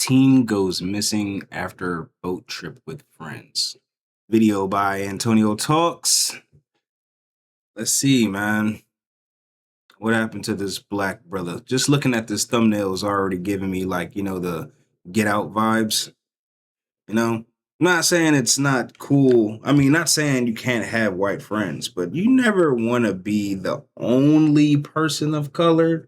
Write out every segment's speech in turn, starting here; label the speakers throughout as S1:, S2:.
S1: Teen goes missing after boat trip with friends. Video by Antonio Talks. Let's see, man. What happened to this black brother? Just looking at this thumbnail is already giving me like, the get out vibes. I'm not saying it's not cool. I mean, not saying you can't have white friends, but you never want to be the only person of color,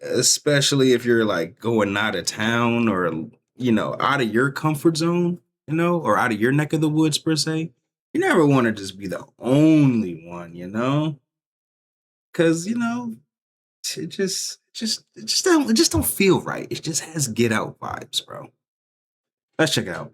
S1: especially if you're like going out of town or out of your comfort zone, or out of your neck of the woods per se. You never want to just be the only one, because it just don't feel right. It just has get out vibes, bro. Let's check it out.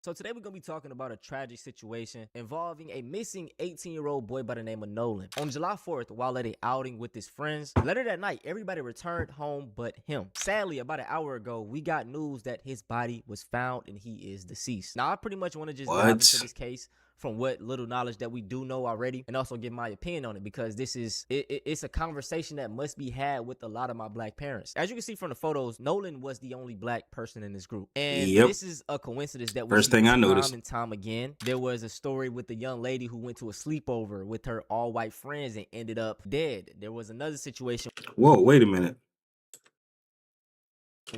S2: So today we're going to be talking about a tragic situation involving a missing 18-year-old boy by the name of Nolan. On July 4th, while at a outing with his friends, later that night, everybody returned home but him. Sadly, about an hour ago, we got news that his body was found and he is deceased. Now, I pretty much want to just dive into
S1: What?
S2: this case from what little knowledge that we do know already, and also give my opinion on it, because it's a conversation that must be had with a lot of my black parents. As you can see from the photos, Nolan was the only black person in this group, and
S1: Yep.
S2: this is a coincidence that we
S1: First
S2: see
S1: thing I
S2: time
S1: noticed.
S2: and time again. There was a story with the young lady who went to a sleepover with her all-white friends and ended up dead. There was another situation
S1: Whoa, wait a minute.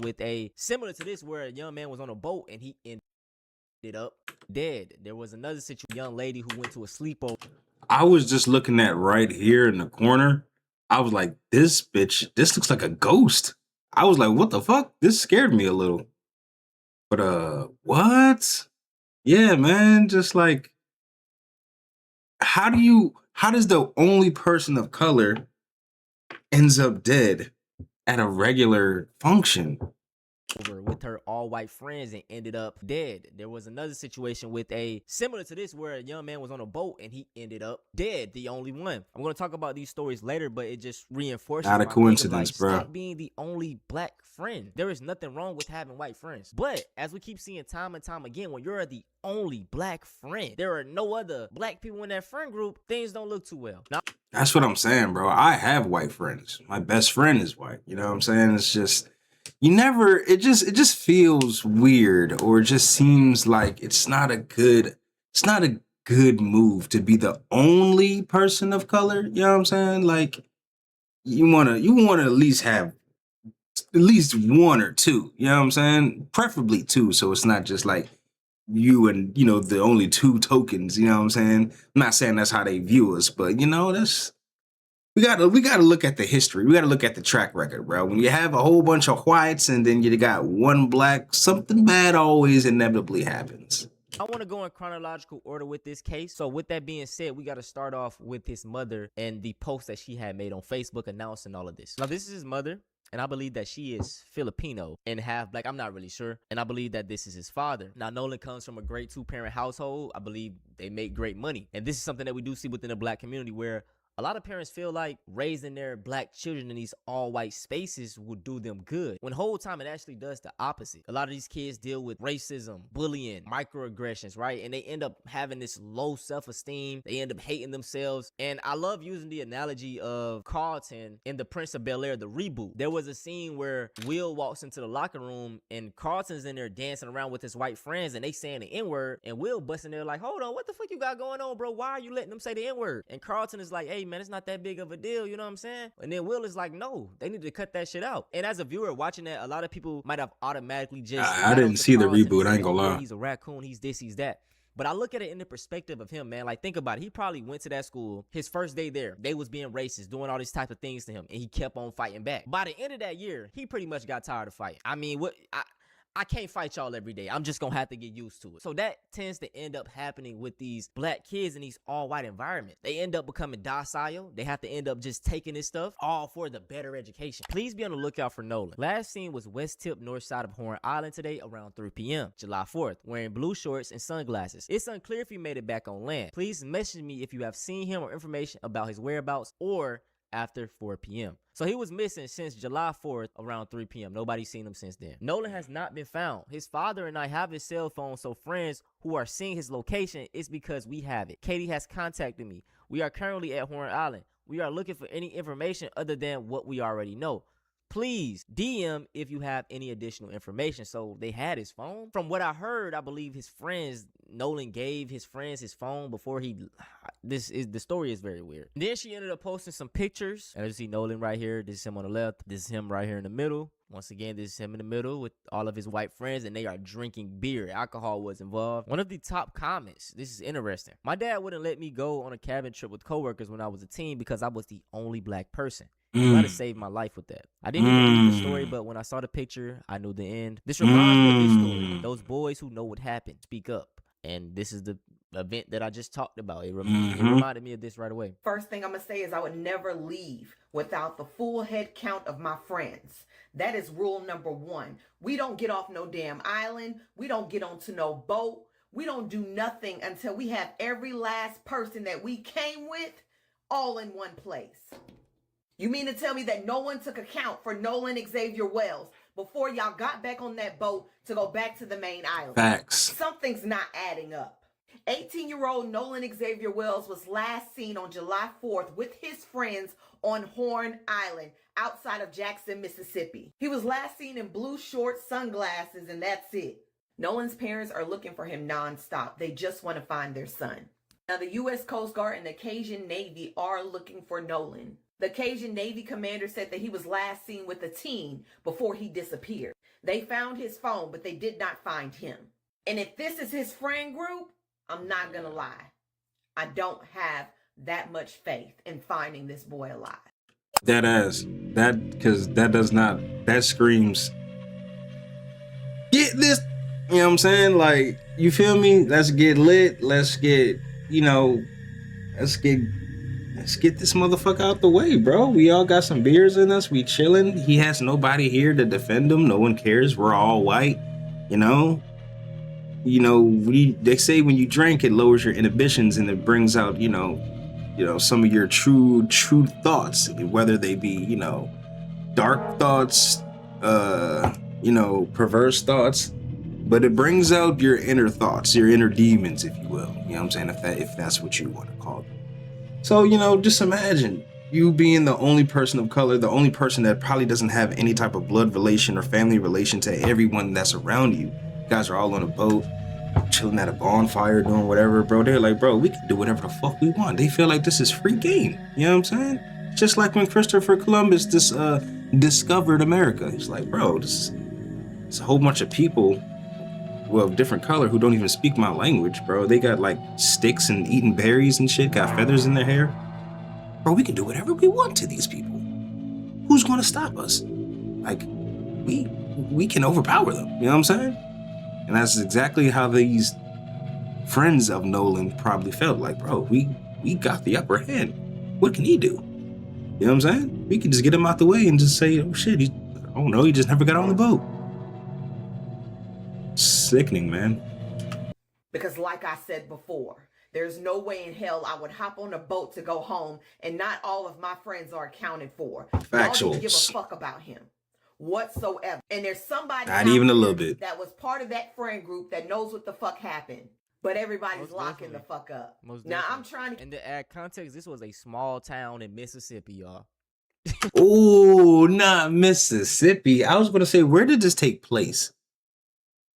S2: with a similar to this where a young man was on a boat and he ended up dead. There was another situation, young lady who went to a sleepover.
S1: I was just looking at right here in the corner. I was like, this bitch, this looks like a ghost. I was like, what the fuck? This scared me a little. But what? Yeah, man, just like how does the only person of color ends up dead at a regular function?
S2: With her all-white friends and ended up dead. There was another situation with a similar to this where a young man was on a boat and he ended up dead, the only one. I'm going to talk about these stories later, but it just reinforces
S1: Not a
S2: my thing of
S1: coincidence,
S2: like,
S1: bro.
S2: stop being the only black friend. There is nothing wrong with having white friends, but as we keep seeing time and time again, when you're the only black friend, there are no other black people in that friend group, things don't look too well. Now,
S1: That's what I'm saying, bro. I have white friends. My best friend is white. You know what I'm saying? It's just it just feels weird, or it just seems like it's not a good move to be the only person of color. You know what I'm saying? Like you wanna at least have at least one or two, you know what I'm saying? Preferably two, so it's not just like you and the only two tokens, you know what I'm saying? I'm not saying that's how they view us, but that's we gotta look at the history. We gotta look at the track record, bro. When you have a whole bunch of whites and then you got one black, something bad always inevitably happens.
S2: I want to go in chronological order with this case. So with that being said, we got to start off with his mother and the post that she had made on Facebook announcing all of this. Now, this is his mother, and I believe that she is Filipino and half black. I'm not really sure. And I believe that this is his father. Now, Nolan comes from a great two-parent household. I believe they make great money. And this is something that we do see within the black community, where a lot of parents feel like raising their black children in these all-white spaces will do them good, when the whole time it actually does the opposite. A lot of these kids deal with racism, bullying, microaggressions, right? And they end up having this low self-esteem. They end up hating themselves. And I love using the analogy of Carlton in The Prince of Bel-Air, the reboot. There was a scene where Will walks into the locker room and Carlton's in there dancing around with his white friends and they saying the N-word, and Will busting there like, hold on, what the fuck you got going on, bro? Why are you letting them say the N-word? And Carlton is like, hey, man, it's not that big of a deal, you know what I'm saying? And then Will is like, no, they need to cut that shit out. And as a viewer watching that, a lot of people might have automatically just
S1: I
S2: got
S1: didn't
S2: onto
S1: see the
S2: Carlton and
S1: reboot. I
S2: said,
S1: ain't
S2: oh
S1: gonna
S2: yeah,
S1: lie.
S2: he's a raccoon, he's this, he's that. But I look at it in the perspective of him, man. Like, think about it. He probably went to that school. His first day there, they was being racist, doing all these type of things to him, and he kept on fighting back. By the end of that year, he pretty much got tired of fighting. I mean, I can't fight y'all every day. I'm just gonna have to get used to it. So that tends to end up happening with these black kids in these all-white environments. They end up becoming docile. They have to end up just taking this stuff all for the better education. Please be on the lookout for Nolan. Last seen was West Tip, north side of Horn Island today around 3 p.m. July 4th, wearing blue shorts and sunglasses. It's unclear if he made it back on land. Please message me if you have seen him or information about his whereabouts or after 4 p.m. So he was missing since July 4th around 3 p.m. Nobody's seen him since then. Nolan has not been found. His father and I have his cell phone, so friends who are seeing his location, it's because we have it. Katie has contacted me. We are currently at Horn Island. We are looking for any information other than what we already know. please DM if you have any additional information. So they had his phone. From what I heard, I believe his friends, Nolan gave his friends his phone before the story is very weird. Then she ended up posting some pictures. And as you see Nolan right here, this is him on the left, this is him right here in the middle. Once again, this is him in the middle with all of his white friends, and they are drinking beer. Alcohol was involved. One of the top comments, this is interesting. My dad wouldn't let me go on a cabin trip with coworkers when I was a teen because I was the only black person. He might have saved my life with that. I didn't even read the story, but when I saw the picture, I knew the end. This reminds me of this story. Those boys who know what happened, speak up. And this is the event that I just talked about. It reminded me of this right away.
S3: First thing I'm going to say is I would never leave without the full head count of my friends. That is rule number 1. We don't get off no damn island. We don't get onto no boat. We don't do nothing until we have every last person that we came with all in one place. You mean to tell me that no one took account for Nolan Xavier Wells before y'all got back on that boat to go back to the main island?
S1: Facts.
S3: Something's not adding up. 18-year-old Nolan Xavier Wells was last seen on July 4th with his friends on Horn Island outside of Jackson, Mississippi. He was last seen in blue shorts, sunglasses, and that's it. Nolan's parents are looking for him nonstop. They just want to find their son. Now, the U.S. Coast Guard and the Cajun Navy are looking for Nolan. The Cajun Navy commander said that he was last seen with a teen before he disappeared. They found his phone, but they did not find him. And if this is his friend group, I'm not going to lie. I don't have that much faith in finding this boy alive.
S1: That screams, get this, you know what I'm saying? Like, you feel me? Let's get lit. Let's get this motherfucker out the way, bro. We all got some beers in us. We chilling. He has nobody here to defend him. No one cares. We're all white, they say when you drink, it lowers your inhibitions and it brings out, some of your true thoughts, whether they be, dark thoughts, perverse thoughts, but it brings out your inner thoughts, your inner demons, if you will. You know what I'm saying? If that's what you want to call it. So, just imagine you being the only person of color, the only person that probably doesn't have any type of blood relation or family relation to everyone that's around you. You guys are all on a boat, chilling at a bonfire, doing whatever, bro. They're like, bro, we can do whatever the fuck we want. They feel like this is free game. You know what I'm saying? Just like when Christopher Columbus discovered America. It's like, bro, it's a whole bunch of people, of different color who don't even speak my language, bro. They got like sticks and eating berries and shit, got feathers in their hair. Bro, we can do whatever we want to these people. Who's going to stop us? Like, we can overpower them. You know what I'm saying? And that's exactly how these friends of Nolan probably felt. Like, bro, we got the upper hand. What can he do? You know what I'm saying? We can just get him out the way and just say, oh shit, he just never got on the boat. Sickening, man.
S3: Because like I said before, there's no way in hell I would hop on a boat to go home and not all of my friends are accounted for. Y'all don't give a fuck about him whatsoever. And there's somebody
S1: not even a little bit
S3: that was part of that friend group that knows what the fuck happened. But everybody's locking the fuck up. Now I'm trying to...
S2: And to add context, this was a small town in Mississippi, y'all.
S1: Oh, not Mississippi. I was going to say, where did this take place?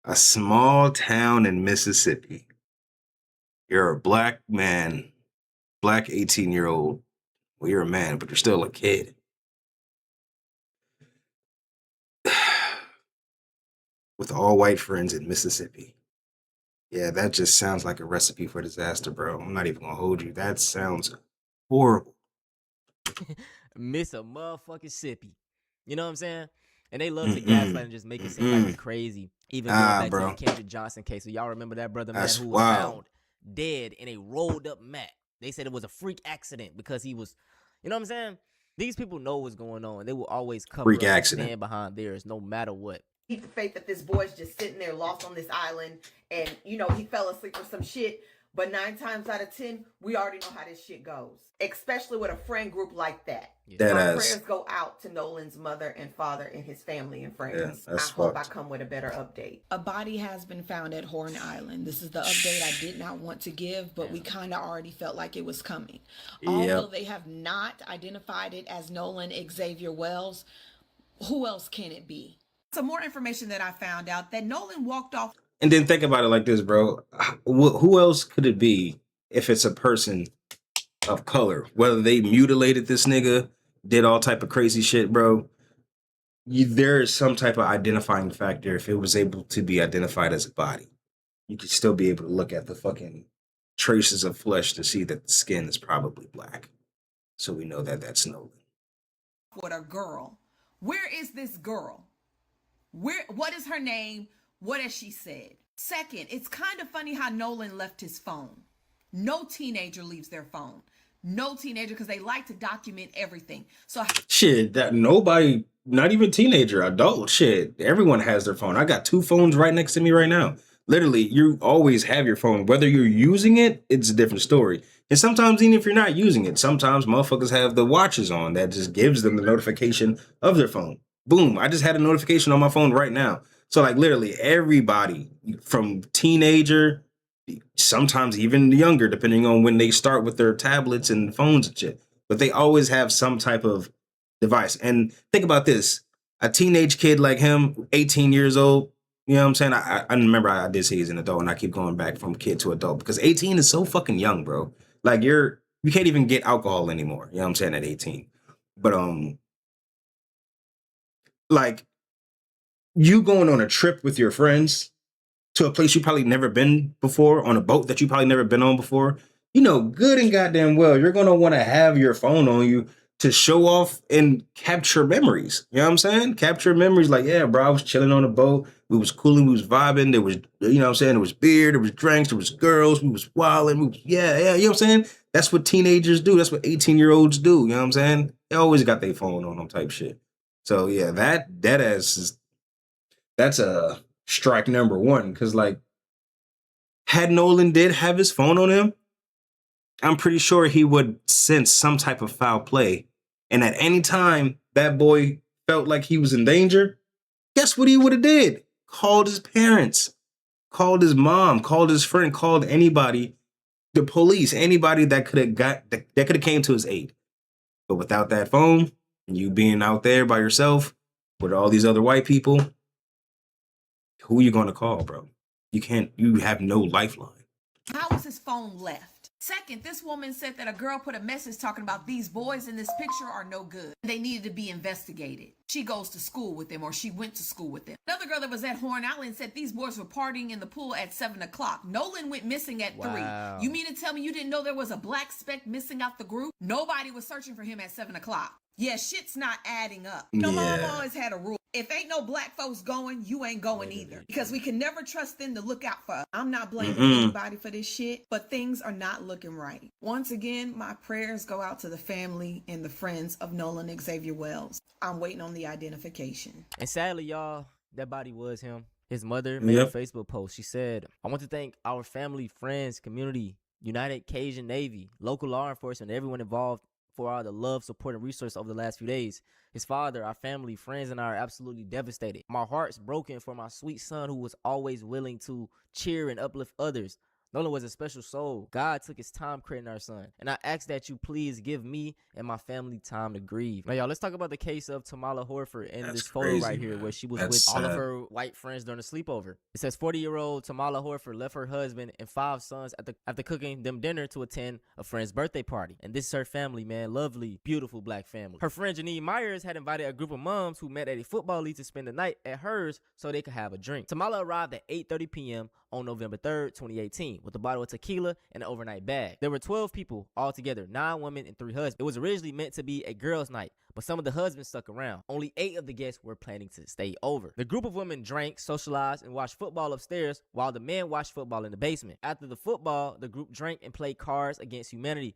S1: A small town in Mississippi. You're a black man, black 18-year-old. Well, you're a man, but you're still a kid. With all white friends in Mississippi. Yeah, that just sounds like a recipe for disaster, bro. I'm not even gonna hold you. That sounds horrible.
S2: Miss a motherfucking sippy. You know what I'm saying? And they love to gaslight and just make it seem like we're crazy. Even going back to the Kendrick Johnson case. So y'all remember that brother, man, who was found dead in a rolled up mat. They said it was a freak accident because he was, you know what I'm saying? These people know what's going on. They will always cover up and stand behind theirs no matter what.
S3: Keep the faith that this boy's just sitting there lost on this island and, he fell asleep or some shit. But 9 times out of 10, we already know how this shit goes. Especially with a friend group like that.
S1: Yeah.
S3: Our prayers go out to Nolan's mother and father and his family and friends.
S1: Yeah,
S3: I hope I come with a better update.
S4: A body has been found at Horn Island. This is the update I did not want to give, but we kind of already felt like it was coming. Although they have not identified it as Nolan Xavier Wells, Who else can it be? Some more information that I found out that Nolan walked off.
S1: And then think about it like this, bro. Who else could it be if it's a person of color? Whether they mutilated this nigga, did all type of crazy shit, bro. There is some type of identifying factor. If it was able to be identified as a body, you could still be able to look at the fucking traces of flesh to see that the skin is probably black. So we know that that's Nolan.
S4: What a girl. Where is this girl? What is her name? What has she said? Second, it's kind of funny how Nolan left his phone. No teenager leaves their phone. No teenager, because they like to document everything. So
S1: shit, that nobody, not even teenager, adult, shit, everyone has their phone. I got 2 phones right next to me right now. Literally, you always have your phone. Whether you're using it, it's a different story. And sometimes even if you're not using it, sometimes motherfuckers have the watches on that just gives them the notification of their phone. Boom, I just had a notification on my phone right now. So like literally everybody from teenager, sometimes even younger, depending on when they start with their tablets and phones and shit, but they always have some type of device. And think about this, a teenage kid like him, 18 years old, you know what I'm saying? I remember I did say he's an adult, and I keep going back from kid to adult because 18 is so fucking young, bro. Like you can't even get alcohol anymore. You know what I'm saying? At 18. But like you going on a trip with your friends to a place you probably never been before, on a boat that you probably never been on before, you know good and goddamn well you're gonna want to have your phone on you to show off and capture memories. You know what I'm saying? Capture memories like, yeah, bro, I was chilling on a boat. We was cooling, we was vibing. There was, you know what I'm saying? There was beer, there was drinks, there was girls, we was wilding. Yeah, you know what I'm saying? That's what teenagers do. That's what 18-year-olds do. You know what I'm saying? They always got their phone on them type shit. So yeah, that's a strike number 1. Cause like, had Nolan did have his phone on him, I'm pretty sure he would sense some type of foul play. And at any time that boy felt like he was in danger, guess what he would have did? Called his parents, called his mom, called his friend, called anybody, the police, anybody that could have came to his aid. But without that phone, and you being out there by yourself with all these other white people, who are you going to call, bro? You have no lifeline.
S4: how was his phone left? Second, this woman said that a girl put a message talking about these boys in this picture are no good. They needed to be investigated. She goes to school with them, or she went to school with them. Another girl that was at Horn Island said these boys were partying in the pool at 7 o'clock. Nolan went missing at 3. You mean to tell me you didn't know there was a black speck missing out the group? Nobody was searching for him at 7 o'clock. Yeah, shit's not adding up. No, mom always had a rule. If ain't no black folks going, you ain't going either. Because we can never trust them to look out for us. I'm not blaming anybody for this shit, but things are not looking right. Once again, my prayers go out to the family and the friends of Nolan Xavier Wells. I'm waiting on the identification.
S2: And sadly, y'all, that body was him. His mother made a Facebook post. She said, I want to thank our family, friends, community, United Cajun Navy, local law enforcement, everyone involved for all the love, support, and resource over the last few days. His father, our family, friends, and I are absolutely devastated. My heart's broken for my sweet son who was always willing to cheer and uplift others. Nolan was a special soul. God took his time creating our son. And I ask that you please give me and my family time to grieve. Now, y'all, let's talk about the case of Tamala Horford in this photo right here where she was with all of her white friends during a sleepover. It says 40-year-old Tamala Horford left her husband and 5 sons after cooking them dinner to attend a friend's birthday party. And this is her family, man. Lovely, beautiful black family. Her friend Janine Myers had invited a group of moms who met at a football league to spend the night at hers so they could have a drink. Tamala arrived at 8:30 p.m. on November 3rd, 2018, with a bottle of tequila and an overnight bag. There were 12 people altogether, 9 women and 3 husbands. It was originally meant to be a girls' night, but some of the husbands stuck around. Only 8 of the guests were planning to stay over. The group of women drank, socialized, and watched football upstairs while the men watched football in the basement. After the football, the group drank and played Cards Against Humanity.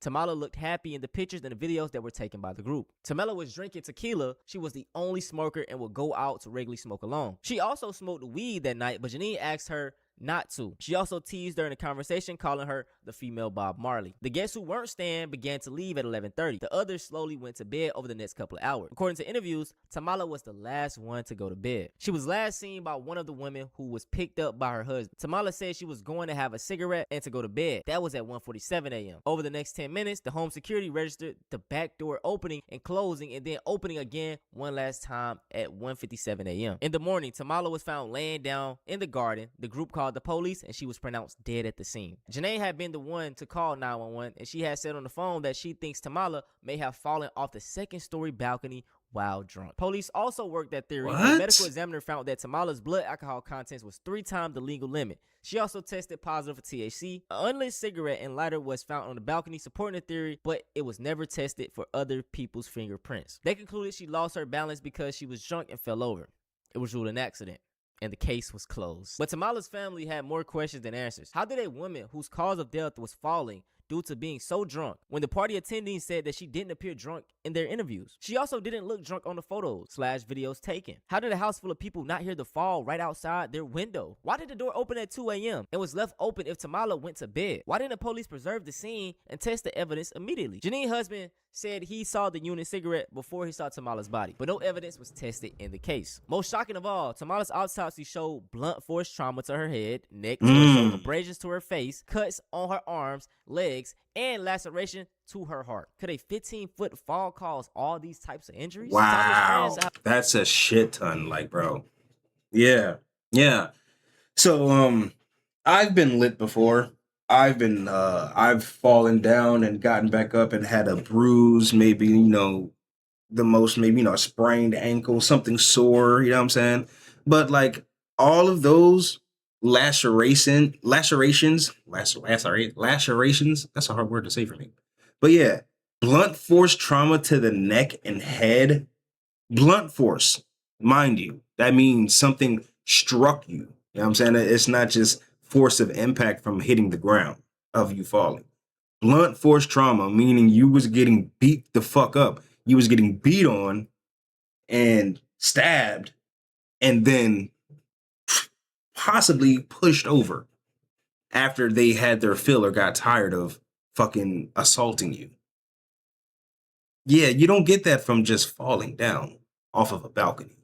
S2: Tamala looked happy in the pictures and the videos that were taken by the group. Tamala was drinking tequila. She was the only smoker and would go out to regularly smoke alone. She also smoked weed that night, but Janine asked her not to. She also teased during the conversation, calling her the female Bob Marley. The guests who weren't staying began to leave at 11:30. The others slowly went to bed over the next couple of hours. According to interviews, Tamala was the last one to go to bed. She was last seen by one of the women who was picked up by her husband. Tamala said she was going to have a cigarette and to go to bed. That was at 1:47 a.m. Over the next 10 minutes, the home security registered the back door opening and closing and then opening again one last time at 1:57 a.m. In the morning, Tamala was found laying down in the garden. The group called the police and she was pronounced dead at the scene. Janae had been the one to call 911 and she had said on the phone that she thinks Tamala may have fallen off the second-story balcony while drunk. Police also worked that theory.
S1: What?
S2: The medical examiner found that Tamala's blood alcohol contents was 3 times the legal limit. She also tested positive for THC. An unlit cigarette and lighter was found on the balcony supporting the theory, but it was never tested for other people's fingerprints. They concluded she lost her balance because she was drunk and fell over. It was ruled an accident, and the case was closed. But Tamala's family had more questions than answers. How did a woman whose cause of death was falling due to being so drunk when the party attendees said that she didn't appear drunk in their interviews? She also didn't look drunk on the photos/videos taken. How did a house full of people not hear the fall right outside their window? Why did the door open at 2 a.m. and was left open if Tamala went to bed? Why didn't the police preserve the scene and test the evidence immediately? Janine's husband said he saw the unit cigarette before he saw Tamala's body, but no evidence was tested in the case. Most shocking of all, Tamala's autopsy showed blunt force trauma to her head, neck, torso, abrasions to her face, cuts on her arms, legs, and laceration to her heart. Could a 15-foot fall cause all these types of injuries?
S1: Wow, that's a shit ton, like, bro. Yeah. So, I've been lit before. I've fallen down and gotten back up and had a bruise, maybe, a sprained ankle, something sore, you know what I'm saying? But like all of those lacerations, that's a hard word to say for me. But yeah, blunt force trauma to the neck and head, blunt force, mind you, that means something struck you. You know what I'm saying? It's not just force of impact from hitting the ground of you falling. Blunt force trauma, meaning you was getting beat the fuck up. You was getting beat on and stabbed and then possibly pushed over after they had their fill or got tired of fucking assaulting you. Yeah, you don't get that from just falling down off of a balcony.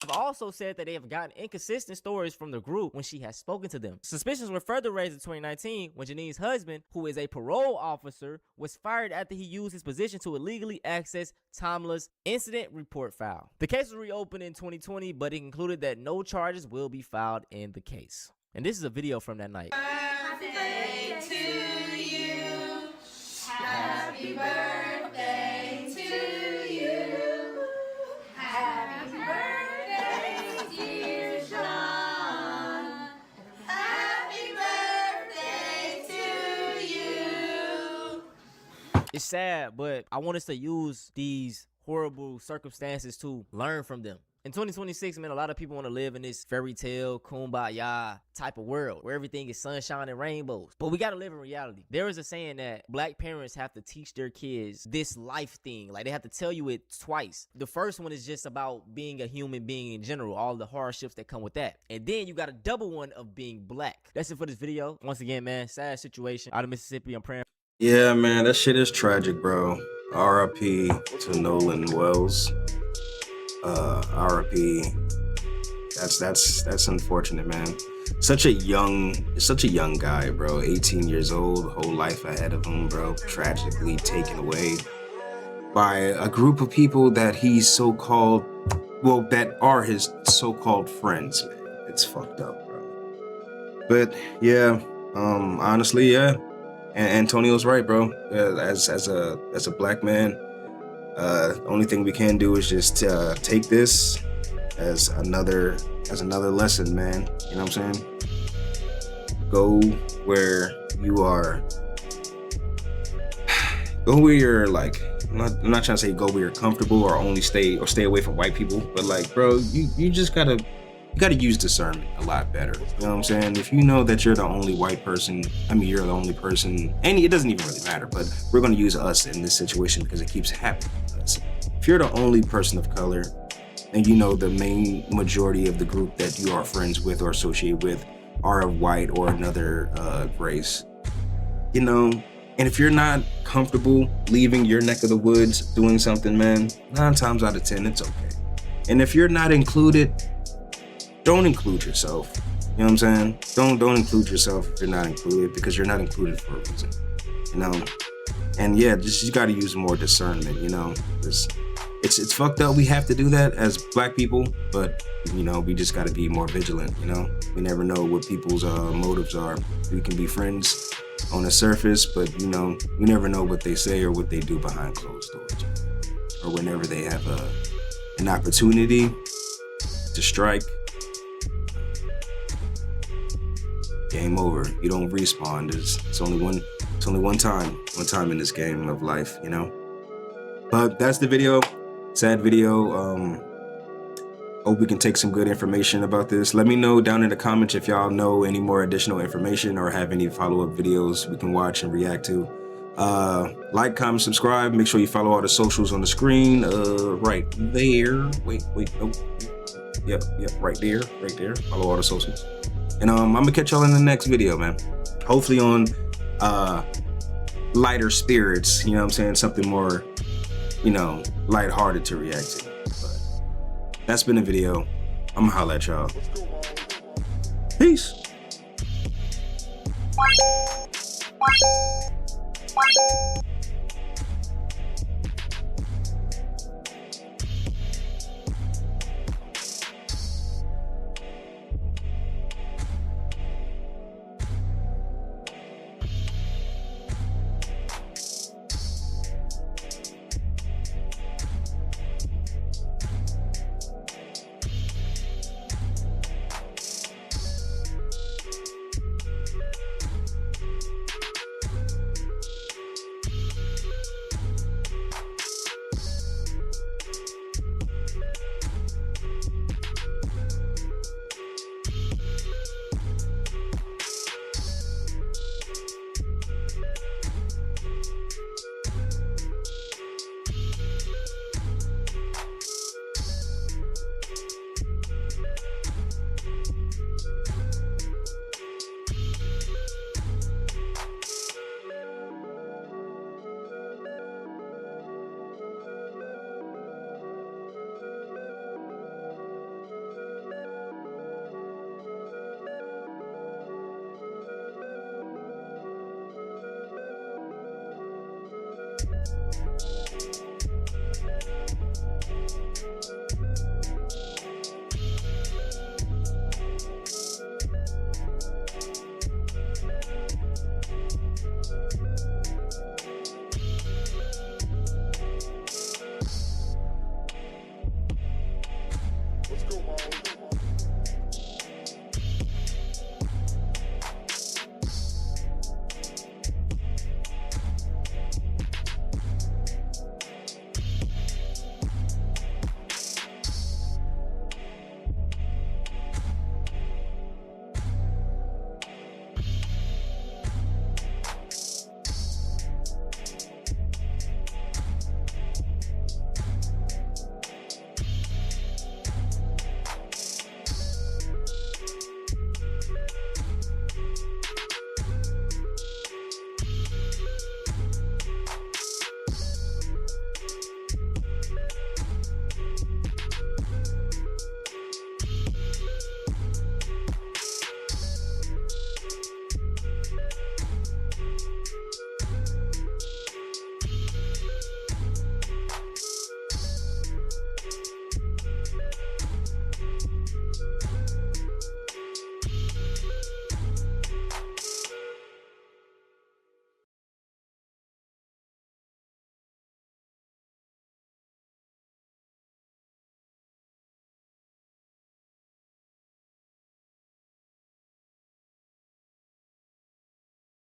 S2: Have also said that they have gotten inconsistent stories from the group when she has spoken to them. Suspicions were further raised in 2019 when Janine's husband, who is a parole officer, was fired after he used his position to illegally access Tamala's incident report file. The case was reopened in 2020, but it concluded that no charges will be filed in the case. And this is a video from that night.
S5: Birthday to you. Happy birthday to you. Happy birthday, dear Sean. Happy birthday to you.
S2: It's sad, but I want us to use these horrible circumstances to learn from them. In 2026, man, a lot of people want to live in this fairy tale, kumbaya type of world where everything is sunshine and rainbows. But we got to live in reality. There is a saying that black parents have to teach their kids this life thing. Like, they have to tell you it twice. The first one is just about being a human being in general, all the hardships that come with that. And then you got a double one of being black. That's it for this video. Once again, man, sad situation out of Mississippi. I'm praying.
S1: Yeah, man, that shit is tragic, bro. R.I.P. to Nolan Wells. R.I.P. That's unfortunate, man. Such a young guy, bro. 18 years old, whole life ahead of him, bro. Tragically taken away by a group of people that he's so-called, well, that are his so-called friends, man. It's fucked up, bro. But yeah, honestly, yeah. And Antonio's right, bro. As a black man, the only thing we can do is just take this as another lesson, man. You know what I'm saying? Go where you are. Go where you're like. I'm not trying to say go where you're comfortable or stay away from white people, but like, bro, you just gotta use discernment a lot better. You know what I'm saying? If you know that you're the only white person, you're the only person, and it doesn't even really matter, but we're going to use us in this situation because it keeps happening to us. If you're the only person of color, and you know the main majority of the group that you are friends with or associate with are white or another race, you know. And if you're not comfortable leaving your neck of the woods doing something, man, 9 times out of 10 it's okay. And if you're not included, don't include yourself. You know what I'm saying? Don't include yourself if you're not included, because you're not included for a reason, you know. And yeah, just you got to use more discernment, you know. It's fucked up. We have to do that as Black people, but you know, we just got to be more vigilant. You know, we never know what people's motives are. We can be friends on the surface, but you know, we never know what they say or what they do behind closed doors, or whenever they have an opportunity to strike. Game over. You don't respawn. It's only one time in this game of life, you know. But that's the video. Sad video. Hope we can take some good information about this. Let me know down in the comments if y'all know any more additional information or have any follow-up videos we can watch and react to. Like, comment, subscribe. Make sure you follow all the socials on the screen. Right there. Wait, nope. Yep, right there. Follow all the socials. And I'm gonna catch y'all in the next video, man. Hopefully on lighter spirits, you know what I'm saying? Something more, you know, lighthearted to react to. But that's been the video. I'm gonna holla at y'all. Peace.